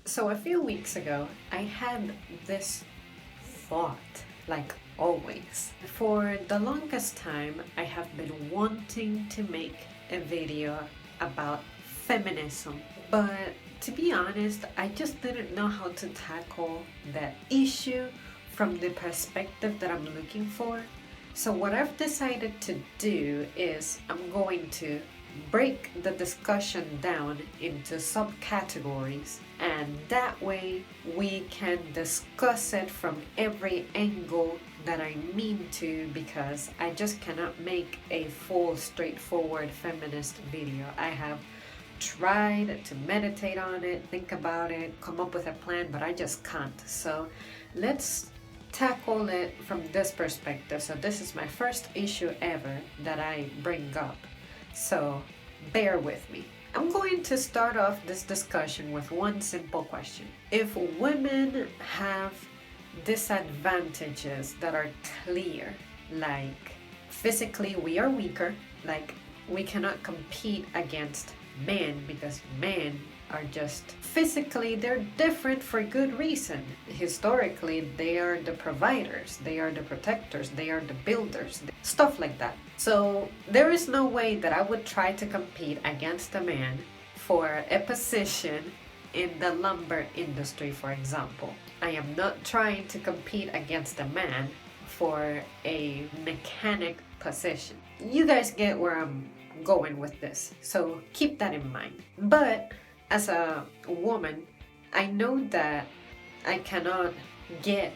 So a few weeks ago, I had this thought, like always. For the longest time, I have been wanting to make a video about feminism, but to be honest, I just didn't know how to tackle that issue from the perspective that I'm looking for. So what I've decided to do is I'm going to break the discussion down into subcategories, and that way we can discuss it from every angle that I mean to, because I just cannot make a full straightforward feminist video. I have tried to meditate on it, think about it, come up with a plan, but I just can't. So let's tackle it from this perspective. So this is my first issue ever that I bring up. So bear with me. I'm going to start off this discussion with one simple question. If women have disadvantages that are clear, like physically we are weaker, like we cannot compete against men because men are just physically, they're different for good reason. Historically, they are the providers, they are the protectors, they are the builders, stuff like that. So there is no way that I would try to compete against a man for a position in the lumber industry, for example. I am not trying to compete against a man for a mechanic position. You guys get where I'm going with this, so keep that in mind. But as a woman, I know that I cannot get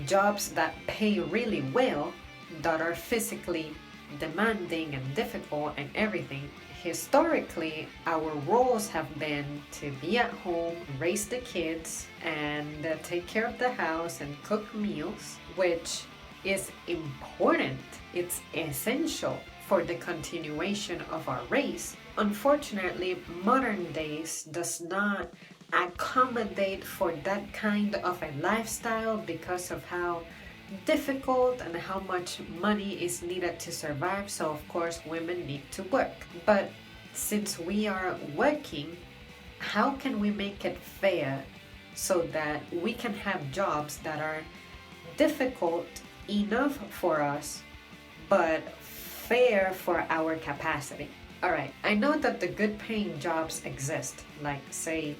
jobs that pay really well, that are physically demanding and difficult and everything. Historically, our roles have been to be at home, raise the kids, and take care of the house and cook meals, which is important. It's essential for the continuation of our race. Unfortunately, modern days does not accommodate for that kind of a lifestyle because of how difficult and how much money is needed to survive. So of course women need to work. But since we are working, how can we make it fair so that we can have jobs that are difficult enough for us but fair for our capacity? Alright, I know that the good paying jobs exist, like say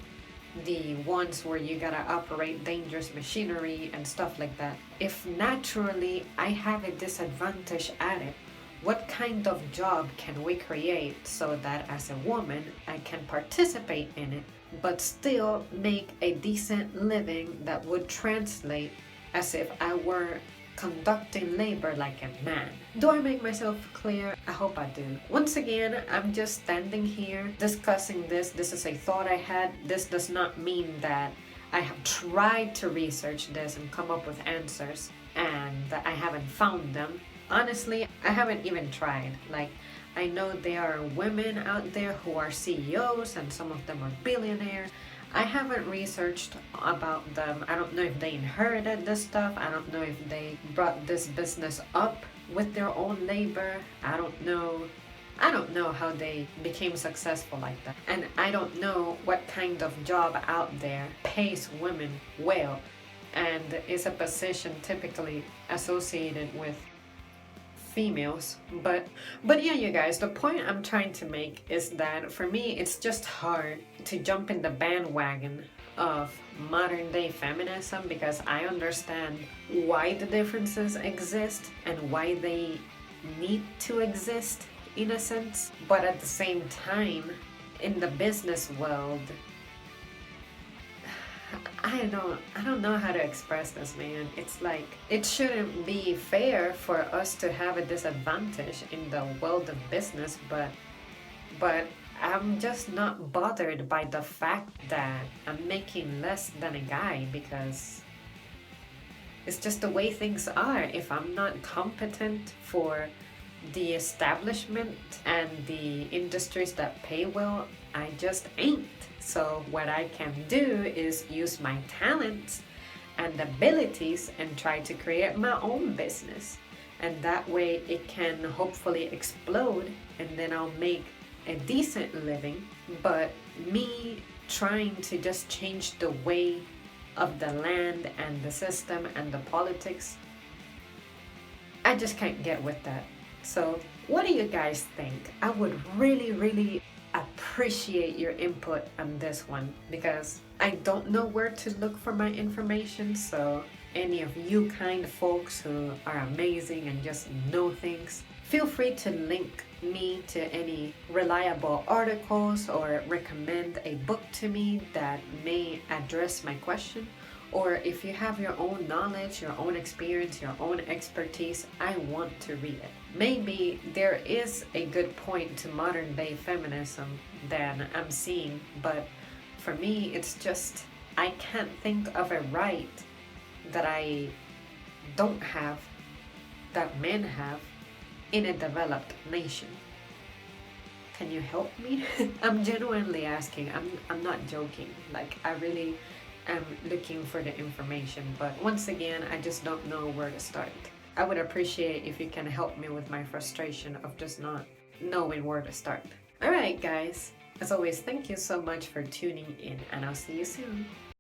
the ones where you gotta operate dangerous machinery and stuff like that. If naturally I have a disadvantage at it, what kind of job can we create so that as a woman I can participate in it but still make a decent living that would translate as if I were conducting labor like a man? Do I make myself clear? I hope I do. Once again, I'm just standing here discussing this. This is a thought I had. This does not mean that I have tried to research this and come up with answers and I haven't found them. Honestly, I haven't even tried. Like, I know there are women out there who are CEOs and some of them are billionaires. I haven't researched about them. I don't know if they inherited this stuff. I don't know if they brought this business up with their own labor. I don't know how they became successful like that. And I don't know what kind of job out there pays women well and is a position typically associated with females. But yeah, you guys, the point I'm trying to make is that for me it's just hard to jump in the bandwagon of modern day feminism because I understand why the differences exist and why they need to exist in a sense, but at the same time in the business world, I don't know how to express this, man. It's like, it shouldn't be fair for us to have a disadvantage in the world of business, but I'm just not bothered by the fact that I'm making less than a guy because it's just the way things are. If I'm not competent for the establishment and the industries that pay well, I just ain't. So what I can do is use my talents and abilities and try to create my own business. And that way it can hopefully explode and then I'll make a decent living. But me trying to just change the way of the land and the system and the politics. I just can't get with that. So, what do you guys think? I would really, really appreciate your input on this one because I don't know where to look for my information. So, any of you kind of folks who are amazing and just know things, feel free to link me to any reliable articles or recommend a book to me that may address my question. Or if you have your own knowledge, your own experience, your own expertise, I want to read it. Maybe there is a good point to modern day feminism that I'm seeing, but for me, it's just I can't think of a right that I don't have, that men have, in a developed nation. Can you help me? I'm genuinely asking. I'm not joking. Like, I really am looking for the information, but once again, I just don't know where to start. I would appreciate if you can help me with my frustration of just not knowing where to start. All right, guys. As always, thank you so much for tuning in, and I'll see you soon.